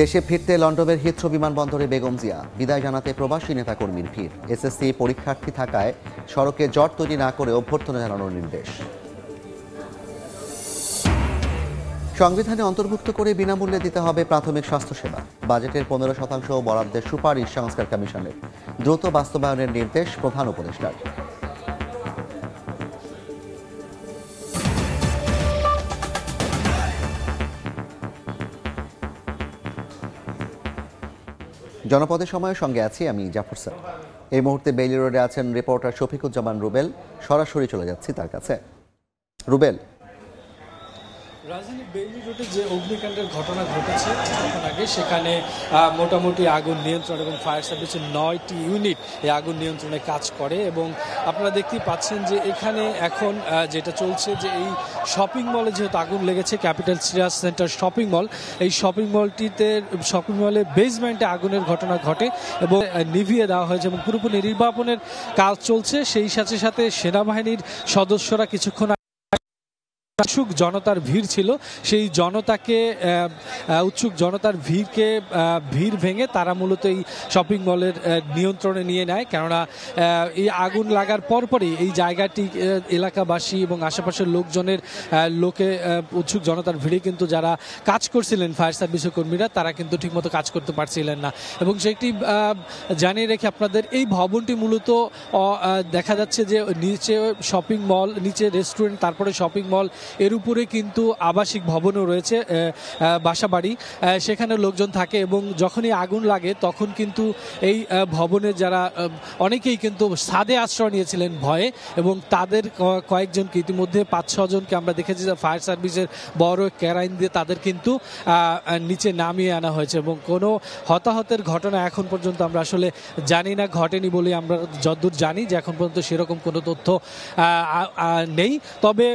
দেশে ফিরতে লন্ডনের হিথ্রো বিমানবন্দরে বেগম জিয়া বিদায় জানাতে প্রবাসী নেতাকর্মীর ভিড়। এসএসসি পরীক্ষার্থী থাকায় সড়কে জট তৈরি না করে অভ্যর্থনা জানানোর নির্দেশ। সংবিধানে অন্তর্ভুক্ত করে বিনামূল্যে দিতে হবে প্রাথমিক স্বাস্থ্যসেবা। বাজেটের 15% বরাদ্দের সুপারিশ সংস্কার কমিশনের। দ্রুত বাস্তবায়নের নির্দেশ প্রধান উপদেষ্টার। জনপদের সময়ের সঙ্গে আছি আমি জাফর স্যার। এই মুহূর্তে বেইলি রোডে আছেন রিপোর্টার শফিকুজ্জামান রুবেল। সরাসরি চলে যাচ্ছি তার কাছে। রুবেল, রাজধানী বেইলি রোডে যে অগ্নিকাণ্ডের ঘটনা ঘটেছে কিছুক্ষণ আগে, সেখানে মোটামুটি আগুন নিয়ন্ত্রণ এবং ফায়ার সার্ভিসের 9টি ইউনিট এই আগুন নিয়ন্ত্রণে কাজ করে। এবং আপনারা দেখতেই পাচ্ছেন যে এখানে এখন যেটা চলছে যে এই শপিং মলে যেহেতু আগুন লেগেছে, capital Siraj centre shopping mall, এই শপিং মলের বেসমেন্টে আগুনের ঘটনা ঘটে এবং নিভিয়ে দেওয়া হয়েছে এবং পুরোপুরি নির্বাপনের কাজ চলছে। সেই সাথে সাথে সেনাবাহিনীর সদস্যরা কিছুক্ষণ উৎসুক জনতার ভিড় ছিল, সেই উৎসুক জনতার ভিড় ভেঙে তারা মূলত এই শপিং মলের নিয়ন্ত্রণে নিয়ে নেয়। কেননা এই আগুন লাগার পরপরই এই জায়গাটি এলাকাবাসী এবং আশেপাশের উৎসুক জনতার ভিড়ে কিন্তু যারা কাজ করছিলেন ফায়ার সার্ভিসের কর্মীরা, তারা কিন্তু ঠিকমতো কাজ করতে পারছিলেন না। এবং সেটি জানিয়ে রেখে আপনাদের, এই ভবনটি মূলত দেখা যাচ্ছে যে নিচে শপিং মল, নিচে রেস্টুরেন্ট, তারপরে শপিং মল, এর উপরে কিন্তু আবাসিক ভবনও রয়েছে, বাসাবাড়ি, সেখানে লোকজন থাকে। এবং যখনই আগুন লাগে তখন কিন্তু এই ভবনে যারা অনেকেই কিন্তু ছাদে আশ্রয় নিয়েছিলেন ভয়ে, এবং তাদের কয়েকজনকে ইতিমধ্যে 5-6 জনকে আমরা দেখেছি যে ফায়ার সার্ভিসের বড় ক্যারাইন দিয়ে তাদের কিন্তু নিচে নামিয়ে আনা হয়েছে। এবং কোনো হতাহতের ঘটনা এখন পর্যন্ত আমরা আসলে জানি না, ঘটেনি বলে আমরা যতদূর জানি যে এখন পর্যন্ত সেরকম কোনো তথ্য নেই। তবে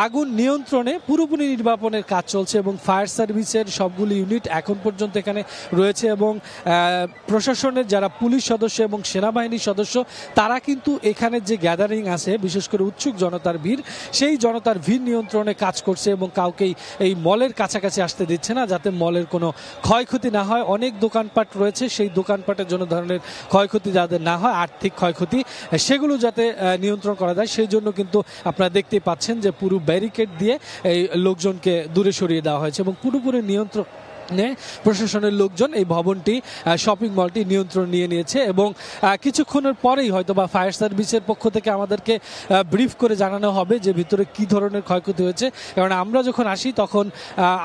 আগুন নিয়ন্ত্রণে পুরোপুরি নির্বাপনের কাজ চলছে এবং ফায়ার সার্ভিসের সবগুলি ইউনিট এখন পর্যন্ত এখানে রয়েছে। এবং প্রশাসনের যারা পুলিশ সদস্য এবং সেনাবাহিনীর সদস্য, তারা কিন্তু এখানে যে গ্যাদারিং আছে, বিশেষ করে উৎসুক জনতার ভিড়, সেই জনতার ভিড় নিয়ন্ত্রণে কাজ করছে এবং কাউকেই এই মলের কাছাকাছি আসতে দিচ্ছে না, যাতে মলের কোনো ক্ষয়ক্ষতি না হয়। অনেক দোকানপাট রয়েছে, সেই দোকানপাটের জন্য ধরনের ক্ষয়ক্ষতি যাদের না হয়, আর্থিক ক্ষয়ক্ষতি, সেগুলো যাতে নিয়ন্ত্রণ করা যায়, সেই জন্য কিন্তু আপনারা দেখতে পাচ্ছেন যে পুরো ব্যারিকেড দিয়ে এই লোকজনকে দূরে সরিয়ে দেওয়া হয়েছে এবং পুরোপুরি নিয়ন্ত্রণ প্রশাসনের লোকজন এই ভবনটি, শপিং মলটি নিয়ন্ত্রণ নিয়ে নিয়েছে। এবং কিছুক্ষণের পরেই হয়তো বা ফায়ার সার্ভিসের পক্ষ থেকে আমাদেরকে ব্রিফ করে জানানো হবে যে ভিতরে কি ধরনের ক্ষয়ক্ষতি হয়েছে। কারণ আমরা যখন আসি তখন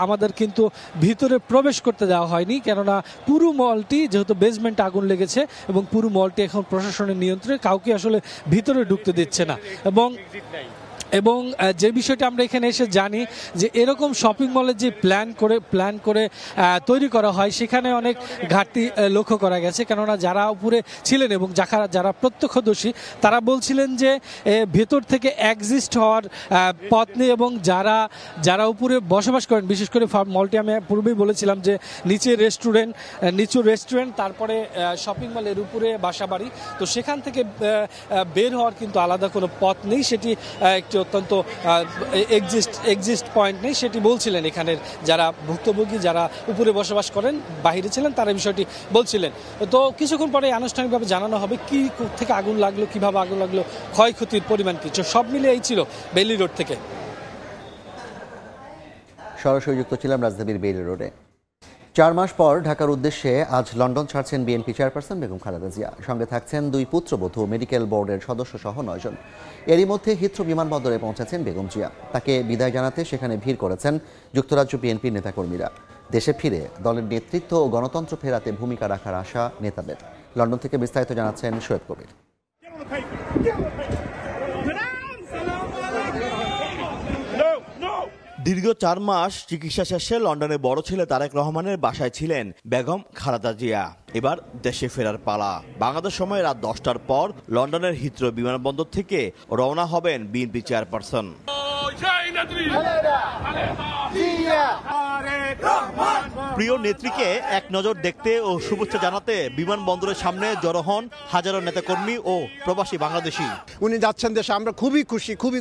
আমাদের কিন্তু ভিতরে প্রবেশ করতে দেওয়া হয়নি, কেননা পুরো মলটি যেহেতু বেসমেন্টে আগুন লেগেছে এবং পুরো মলটি এখন প্রশাসনের নিয়ন্ত্রণে, কাউকে আসলে ভিতরে ঢুকতে দিচ্ছে না। এবং যে বিষয়টা আমরা এখানে এসে জানি যে এরকম শপিং মলের যে প্ল্যান করে তৈরি করা হয়, সেখানে অনেক ঘাটতি লক্ষ্য করা গেছে। কেননা যারা উপরে ছিলেন এবং যারা প্রত্যক্ষদর্শী, তারা বলছিলেন যে ভেতর থেকে এক্সিস্ট হওয়ার পথ নেই এবং যারা উপরে বসবাস করেন, বিশেষ করে মলটি আমি পূর্বেই বলেছিলাম যে নিচু রেস্টুরেন্ট, তারপরে শপিং মলের উপরে বাসাবাড়ি, তো সেখান থেকে বের হওয়ার কিন্তু আলাদা কোনো পথ নেই, সেটি একটি অত্যন্ত এক্সিস্ট পয়েন্ট নেই, সেটি বলছিলেন এখানের যারা ভুক্তভোগী, যারা উপরে বসবাস করেন, বাহিরে ছিলেন, তারা বিষয়টি বলছিলেন। তো কিছুক্ষণ পরে আনুষ্ঠানিকভাবে জানানো হবে কি থেকে আগুন লাগলো, কিভাবে আগুন লাগলো, ক্ষয়ক্ষতির পরিমাণ কি। সব মিলে এই ছিল বেইলি রোড থেকে। সরাসরি যুক্ত ছিলাম রাজধানীর বেইলি রোডে। 4 মাস পর ঢাকার উদ্দেশ্যে আজ লন্ডন ছাড়ছেন বিএনপি চেয়ারপারসন বেগম খালেদা জিয়া। সঙ্গে থাকছেন 2 পুত্রবধূ, মেডিকেল বোর্ডের সদস্য সহ 9 জন। এরই মধ্যে হিথ্রো বিমানবন্দরে পৌঁছেছেন বেগম জিয়া। তাকে বিদায় জানাতে সেখানে ভিড় করেছেন যুক্তরাজ্য বিএনপির নেতাকর্মীরা। দেশে ফিরে দলের নেতৃত্ব ও গণতন্ত্র ফেরাতে ভূমিকা রাখার আশা নেতাদের। লন্ডন থেকে বিস্তারিত জানাচ্ছেন শোয়েব কবির। দীর্ঘ 4 মাস চিকিৎসা শেষে লন্ডনে বড় ছেলে তারেক রহমানের বাসায় ছিলেন বেগম খালেদা জিয়া। এবার দেশে ফেরার পালা। বাংলাদেশ সময় রাত 10টার পর লন্ডনের হিথ্রো বিমানবন্দর থেকে রওনা হবেন বিএনপি চেয়ারপারসন। প্রিয় নেত্রীকে এক নজর দেখতে ও শুভেচ্ছা জানাতে বিমানবন্দরের সামনে জড়ো হন হাজারো নেতাকর্মী ও প্রবাসী বাংলাদেশি। উনি যাচ্ছেন দেশে, আমরা খুবই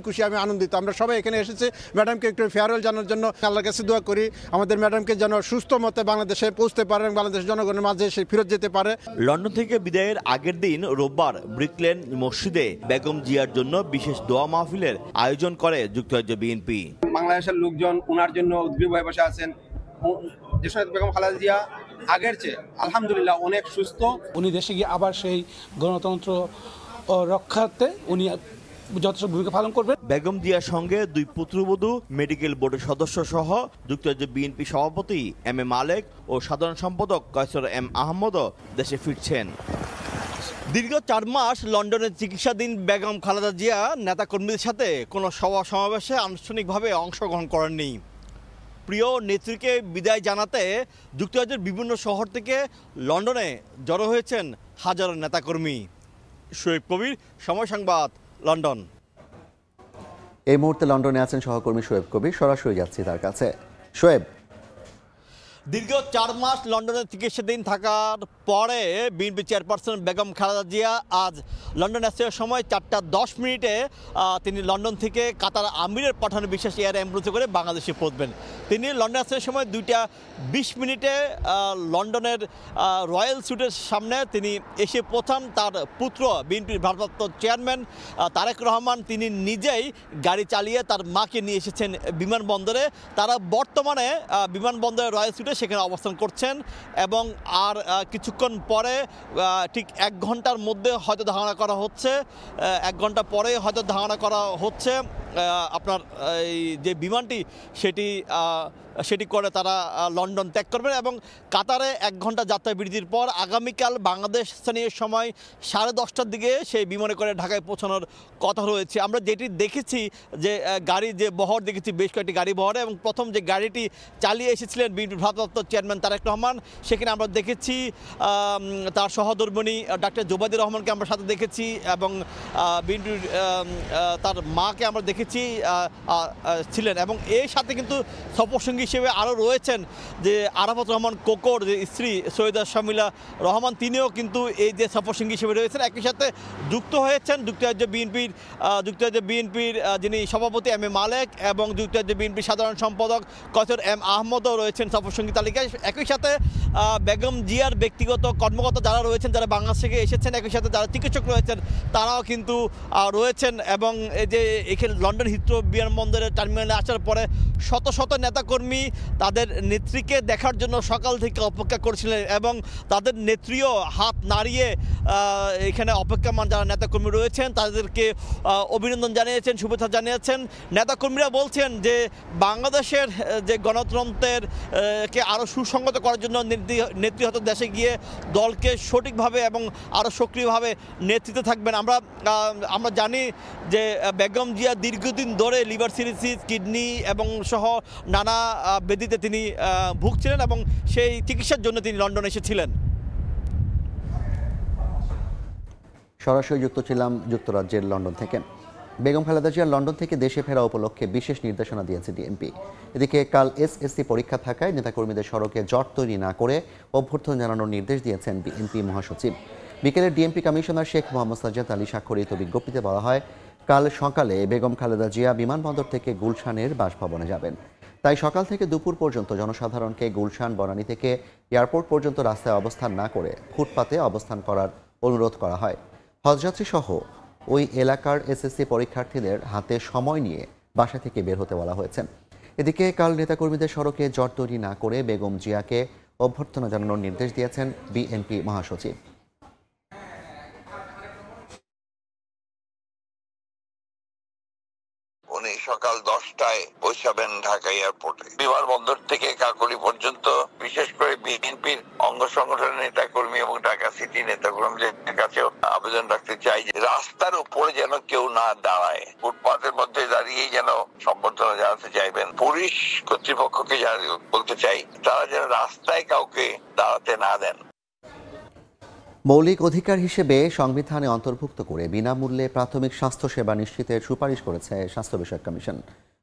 খুশি, আমি আনন্দিত। আমরা সবাই এখানে এসেছি ম্যাডামকে একটু ফেয়ারওয়েল জানার জন্য। আল্লাহর কাছে দোয়া করি আমাদের ম্যাডামকে যেন সুস্থ মতে বাংলাদেশে পৌঁছতে পারে, বাংলাদেশের জনগণের মাঝে সে ফেরত যেতে পারে। লন্ডন থেকে বিদায়ের আগের দিন রোববার ব্রিকলেন মসজিদে বেগম জিয়ার জন্য বিশেষ দোয়া মাহফিলের আয়োজন করে যুক্তরাজ্য বিএনপি। বাংলাদেশের লোকজন ওনার জন্য উদ্গ্রীব হয়ে বসে আছেন। দেশনায়ক বেগম খালেদা জিয়া আগের চেয়ে আলহামদুলিল্লাহ অনেক সুস্থ। উনি দেশে গিয়ে আবার সেই গণতন্ত্র রক্ষার্থে উনি যথেষ্ট ভূমিকা পালন করবেন। বেগম জিয়ার সঙ্গে দুই পুত্রবধূ, মেডিকেল বোর্ডের সদস্য সহ যুক্তরাজ্য বিএনপি সভাপতি এম এ মালেক ও সাধারণ সম্পাদক কয়সর এম আহমদও দেশে ফিরছেন। দীর্ঘ 4 মাস লন্ডনে চিকিৎসাধীন বেগম খালেদা জিয়া নেতাকর্মীদের সাথে কোনো সভা সমাবেশে আনুষ্ঠানিকভাবে অংশগ্রহণ করেননি। প্রিয় নেত্রীকে বিদায় জানাতে যুক্তরাজ্যের বিভিন্ন শহর থেকে লন্ডনে জড়ো হয়েছেন হাজারো নেতাকর্মী। শোয়েব কবির, সময় সংবাদ, লন্ডন। এই মুহূর্তে লন্ডনে আছেন সহকর্মী শোয়েব কবির, সরাসরি যাচ্ছি তার কাছে। শোয়েব, দীর্ঘ 4 মাস লন্ডনে চিকিৎসাধীন থাকার পরে বিএনপি চেয়ারপারসন বেগম খালেদা জিয়া আজ লন্ডন আসতে সময় 4:10 তিনি লন্ডন থেকে কাতার আমিরের পাঠানো বিশেষ এয়ার অ্যাম্বুলেন্সে করে বাংলাদেশে পৌঁছবেন। তিনি লন্ডন আসার সময় 2:20 লন্ডনের রয়্যাল সুটের সামনে তিনি এসে পৌঁছান। তার পুত্র বিএনপির ভারপ্রাপ্ত চেয়ারম্যান তারেক রহমান তিনি নিজেই গাড়ি চালিয়ে তার মাকে নিয়ে এসেছেন বিমানবন্দরে। তারা বর্তমানে বিমানবন্দরের রয়্যাল সুটে সেখানে অবস্থান করছেন এবং আর কিছুক্ষণ পরে ঠিক 1 ঘন্টার মধ্যে হয়তো ধারণা করা হচ্ছে, 1 ঘন্টা পরে হয়তো ধারণা করা হচ্ছে আপনার এই যে বিমানটি সেটি করে তারা লন্ডন ত্যাগ করবেন এবং কাতারে 1 ঘন্টা যাত্রা বিরতির পর আগামীকাল বাংলাদেশ স্থানীয় সময় 10:30টার দিকে সেই বিমানে করে ঢাকায় পৌঁছানোর কথা রয়েছে। আমরা যেটি দেখেছি যে গাড়ি যে বহর দেখেছি, বেশ কয়েকটি গাড়ি বহরে, এবং প্রথম যে গাড়িটি চালিয়ে এসেছিলেন বিএনপির ভারপ্রাপ্ত চেয়ারম্যান তারেক রহমান, সেখানে আমরা দেখেছি তার সহধর্মিণী ডাক্তার জোবাইদুর রহমানকে আমরা সাথে দেখেছি এবং বিএনপির তার মাকে আমরা দেখেছি ছিলেন এবং এর সাথে কিন্তু সফরসঙ্গী হিসেবে আরও রয়েছেন যে আরাফাত রহমান কোকর, যে স্ত্রী সৈয়দা শামিলা রহমান, তিনিও কিন্তু এই যে সফরসঙ্গী হিসেবে রয়েছেন। একই সাথে যুক্ত হয়েছেন যুক্তরাজ্য বিএনপির যিনি সভাপতি এম এ মালেক এবং যুক্তরাজ্য বিএনপির সাধারণ সম্পাদক কয়সর এম আহমদও রয়েছেন সফরসঙ্গী তালিকায়। একই সাথে বেগম জিয়ার ব্যক্তিগত কর্মকর্তা যারা রয়েছেন, যারা বাংলাদেশ থেকে এসেছেন, একই সাথে যারা চিকিৎসক রয়েছেন তারাও কিন্তু রয়েছেন এবং এই যে এখানে লন্ডন হিথ্রো বিমানবন্দরের টার্মিনালে আসার পরে শত শত নেতাকর্মী তাদের নেত্রীকে দেখার জন্য সকাল থেকে অপেক্ষা করছিলেন এবং তাদের নেত্রীও হাত নাড়িয়ে এখানে অপেক্ষামান যারা নেতাকর্মী রয়েছেন তাদেরকে অভিনন্দন জানিয়েছেন, শুভেচ্ছা জানিয়েছেন। নেতাকর্মীরা বলছেন যে বাংলাদেশের যে গণতন্ত্রের কে আরও সুসংগত করার জন্য নেত্রী হয়তো দেশে গিয়ে দলকে সঠিকভাবে এবং আরও সক্রিয়ভাবে নেতৃত্বে থাকবেন। আমরা জানি যে বেগম জিয়া দীর্ঘদিন ধরে লিভার সিরোসিস, কিডনি এবং সহ নানা ব্যাধিতে তিনি ভুগছিলেন এবং সেই চিকিৎসার জন্য তিনি লন্ডন এসেছিলেন। সরাসরি যুক্ত ছিলাম যুক্তরাজ্যের লন্ডন থেকে। বেগম খালেদা জিয়ার লন্ডন থেকে দেশে ফেরা উপলক্ষে বিশেষ নির্দেশনা দিয়েছে ডিএমপি। এদিকে কাল এসএসসি পরীক্ষা থাকায় নেতাকর্মীদের সড়কে জট তৈরি না করে অভ্যর্থনা জানানোর নির্দেশ দিয়েছেন বিএনপি মহাসচিব। বিকেলে ডিএমপি কমিশনার শেখ মোহাম্মদ সাজ্জাদ আলী স্বাক্ষরিত বিজ্ঞপ্তিতে বলা হয়, কাল সকালে বেগম খালেদা জিয়া বিমানবন্দর থেকে গুলশানের বাসভবনে যাবেন। তাই সকাল থেকে দুপুর পর্যন্ত জনসাধারণকে গুলশান, বনানী থেকে এয়ারপোর্ট পর্যন্ত রাস্তায় অবস্থান না করে ফুটপাতে অবস্থান করার অনুরোধ করা হয়। হজযাত্রী সহ ওই এলাকার এসএসসি পরীক্ষার্থীদের হাতে সময় নিয়ে বাসা থেকে বের হতে বলা হয়েছে। এদিকে কাল নেতাকর্মীদের সড়কে জট তৈরি না করে বেগম জিয়াকে অভ্যর্থনা জানানোর নির্দেশ দিয়েছেন বিএনপি মহাসচিব। উনি সকাল 10টায় পৌঁছাবেন ঢাকা এয়ারপোর্টে। বিমানবন্দর থেকে কাকলি পর্যন্ত বিশেষ করে বিএনপির অঙ্গ সংগঠনের নেতাকর্মী এবং ঢাকা সিটি নেতাকর্মীদের কাছে আবেদন রাখতে চাই যে রাস্তার উপরে যেন কেউ না দাঁড়ায়, ফুটপাতের মধ্যে দাঁড়িয়ে যেন সম্বর্ধনা জানাতে চাইবেন। পুলিশ কর্তৃপক্ষকে বলতে চাই তারা যেন রাস্তায় কাউকে দাঁড়াতে না দেন। মৌলিক অধিকার হিসেবে সংবিধানে অন্তর্ভুক্ত করে বিনামূল্যে প্রাথমিক স্বাস্থ্যসেবা নিশ্চিতের সুপারিশ করেছে স্বাস্থ্য বিষয়ক কমিশন।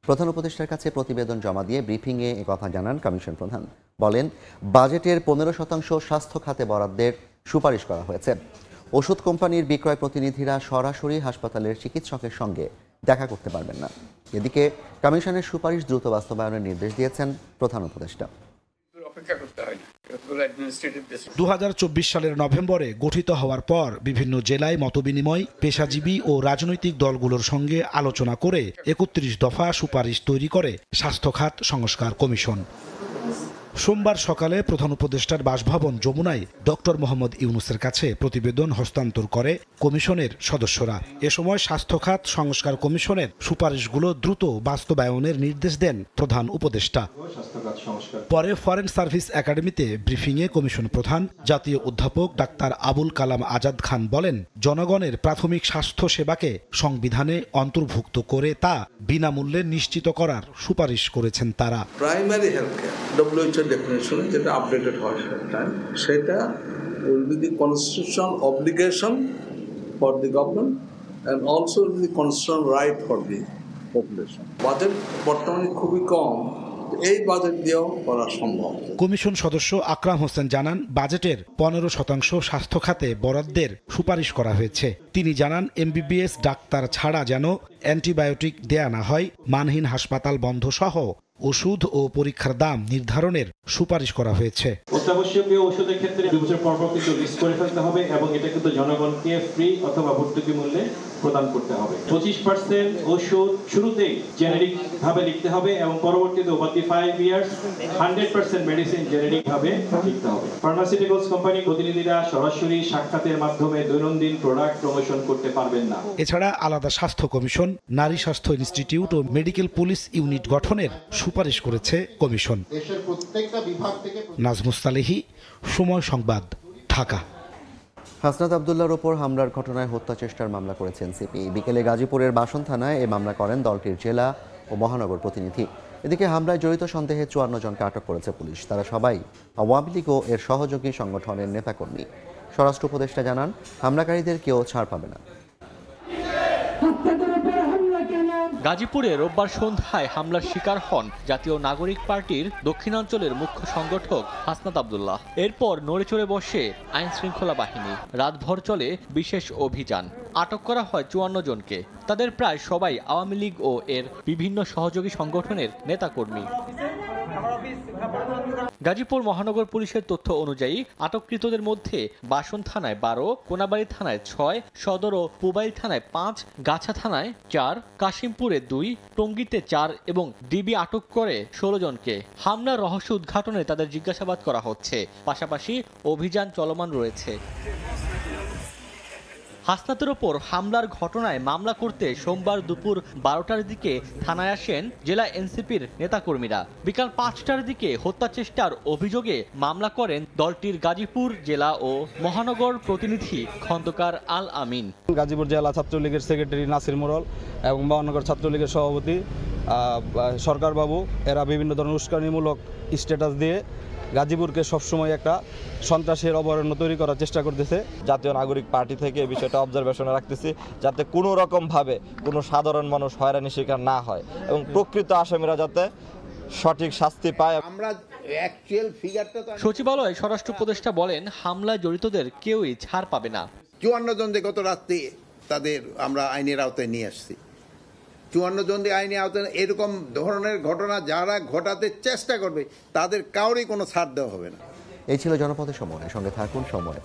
প্রধান উপদেষ্টার কাছে প্রতিবেদন জমা দিয়ে ব্রিফিংয়ে একথা জানান কমিশন প্রধান। বলেন, বাজেটের 15% স্বাস্থ্য খাতে বরাদ্দের সুপারিশ করা হয়েছে। ওষুধ কোম্পানির বিক্রয় প্রতিনিধিরা সরাসরি হাসপাতালের চিকিৎসকের সঙ্গে দেখা করতে পারবেন না। এদিকে কমিশনের সুপারিশ দ্রুত বাস্তবায়নের নির্দেশ দিয়েছেন প্রধান উপদেষ্টা। 2024 সালের নভেম্বরে গঠিত হওয়ার পর বিভিন্ন জেলায় মতবিনিময়, পেশাজীবী ও রাজনৈতিক দলগুলোর সঙ্গে আলোচনা করে 31 দফা সুপারিশ তৈরি করে স্বাস্থ্য খাত সংস্কার কমিশন। সোমবার সকালে প্রধান উপদেষ্টার বাসভবন যমুনায় ডক্টর মোহাম্মদ ইউনূসের কাছে প্রতিবেদন হস্তান্তর করে কমিশনের সদস্যরা। এ সময় স্বাস্থ্য খাত সংস্কার কমিশনের সুপারিশগুলো দ্রুত বাস্তবায়নের নির্দেশ দেন প্রধান উপদেষ্টা। পরে ফরেন সার্ভিস একাডেমিতে ব্রিফিংয়ে কমিশন প্রধান জাতীয় অধ্যাপক ডাক্তার আবুল কালাম আজাদ খান বলেন, জনগণের প্রাথমিক স্বাস্থ্য সেবাকে সংবিধানে অন্তর্ভুক্ত করে তা বিনামূল্যে নিশ্চিত করার সুপারিশ করেছেন তারা। প্রাইমারি হেলথ কেয়ার ডেফিনেশনে যেটা আপডেটেড হয় সেটা will be the constitutional obligation for the government and also the constitutional right for the population. Budget বর্তমানে খুবই কম, এই বাজেট দিয়েও করা সম্ভব। কমিশন সদস্য আকরাম হোসেন জানান, বাজেটের 15% স্বাস্থ্য খাতে বরাদ্দের সুপারিশ করা হয়েছে। তিনি জানান, এমবিবিএস ডাক্তার ছাড়া যেন অ্যান্টিবায়োটিক দেয়া না হয়, মানহীন হাসপাতাল বন্ধ সহ ওষুধ ও পরীক্ষার দাম নির্ধারণের সুপারিশ করা হয়েছে। অত্যাবশ্যকীয় ওষুধের ক্ষেত্রে 2 বছর পর কিন্তু লিস্ট করে ফেলতে হবে এবং এটা কিন্তু জনগণকে ফ্রি অথবা ভর্তুকি মূল্যে প্রদান করতে হবে। 25% ওষুধ শুরুতেই জেনেরিক ভাবে লিখতে হবে এবং পরবর্তীতে over the 5 years 100% medicine generic ভাবে লিখতে হবে। ফার্মাসিউটিক্যালস কোম্পানি প্রতিনিধিরা সরাসরি সাক্ষাতের মাধ্যমে দৈনন্দিন প্রোডাক্ট প্রমোশন করতে পারবেন না। এছাড়া আলাদা স্বাস্থ্য কমিশন, নারী স্বাস্থ্য ইনস্টিটিউট ও মেডিকেল পুলিশ ইউনিট গঠনের সুপারিশ করেছে কমিশন। নাজমুস সালেহী, সময় সংবাদ, ঢাকা। হাসনাত আবদুল্লাহর ওপর হামলার ঘটনায় হত্যা চেষ্টার মামলা করেছে এনসিপি। বিকেলে গাজীপুরের বাসন থানায় এই মামলা করেন দলটির জেলা ও মহানগর প্রতিনিধি। এদিকে হামলায় জড়িত সন্দেহে 54 জনকে আটক করেছে পুলিশ। তারা সবাই আওয়ামী লীগ ও এর সহযোগী সংগঠনের নেতাকর্মী। স্বরাষ্ট্র উপদেষ্টা জানান, হামলাকারীদের কেউ ছাড় পাবে না। গাজীপুরে রোববার সন্ধ্যায় হামলার শিকার হন জাতীয় নাগরিক পার্টির দক্ষিণাঞ্চলের মুখ্য সংগঠক হাসনাত আবদুল্লাহ। এরপর নড়েচড়ে বসে আইন শৃঙ্খলা বাহিনী। রাতভর চলে বিশেষ অভিযান। আটক করা হয় 54 জনকে। তাদের প্রায় সবাই আওয়ামী লীগ ও এর বিভিন্ন সহযোগী সংগঠনের নেতাকর্মী। গাজীপুর মহানগর পুলিশের তথ্য অনুযায়ী আটককৃতদের মধ্যে বাসন থানায় 12, কোনাবাড়ী থানায় 6, সদর ও পুবাইল থানায় 5, গাছা থানায় 4, কাশিমপুরে 2, টঙ্গীতে 4 এবং ডিবি আটক করে 16 জনকে। হামলার রহস্য উদ্ঘাটনে তাদের জিজ্ঞাসাবাদ করা হচ্ছে। পাশাপাশি অভিযান চলমান রয়েছে। হাসনাতের ওপর হামলার ঘটনায় মামলা করতে সোমবার দুপুর 12টার দিকে থানায় আসেন জেলা এনসিপির নেতাকর্মীরা। বিকাল 5টার দিকে হত্যা চেষ্টার অভিযোগে মামলা করেন দলটির গাজীপুর জেলা ও মহানগর প্রতিনিধি খন্দকার আল আমিন। গাজীপুর জেলা ছাত্রলীগের সেক্রেটারি নাসির মোড়ল এবং মহানগর ছাত্রলীগের সভাপতি সরকারবাবু, এরা বিভিন্ন ধরনের উস্কানিমূলক স্ট্যাটাস দিয়ে গাজীপুরকে সবসময় একটা সন্ত্রাসের অভয়ারণ্য তৈরি করার চেষ্টা করতেছে। জাতীয় নাগরিক পার্টি থেকে এই বিষয়টা অবজারভেশনে রাখতেছি, যাতে কোনো রকমভাবে কোনো সাধারণ মানুষ হয়রানি শিকার না হয় এবং প্রকৃত আসামিরা যাতে সঠিক শাস্তি পায়। আমরা অ্যাকচুয়াল ফিগারটা সচিবালয়ে স্বরাষ্ট্র উপদেষ্টা বলেন, হামলায় জড়িতদের কেউই ছাড় পাবে না। 54 জন যে গত রাত্রে তাদের আমরা আইনের আওতায় নিয়ে আসছি। 54 জন আইনের আওতায় এরকম ধরনের ঘটনা যারা ঘটাতে চেষ্টা করবে তাদের কাউরই কোনো ছাড় দেওয়া হবে না। এই ছিল জনপথের সময়। সঙ্গে থাকুন সময়।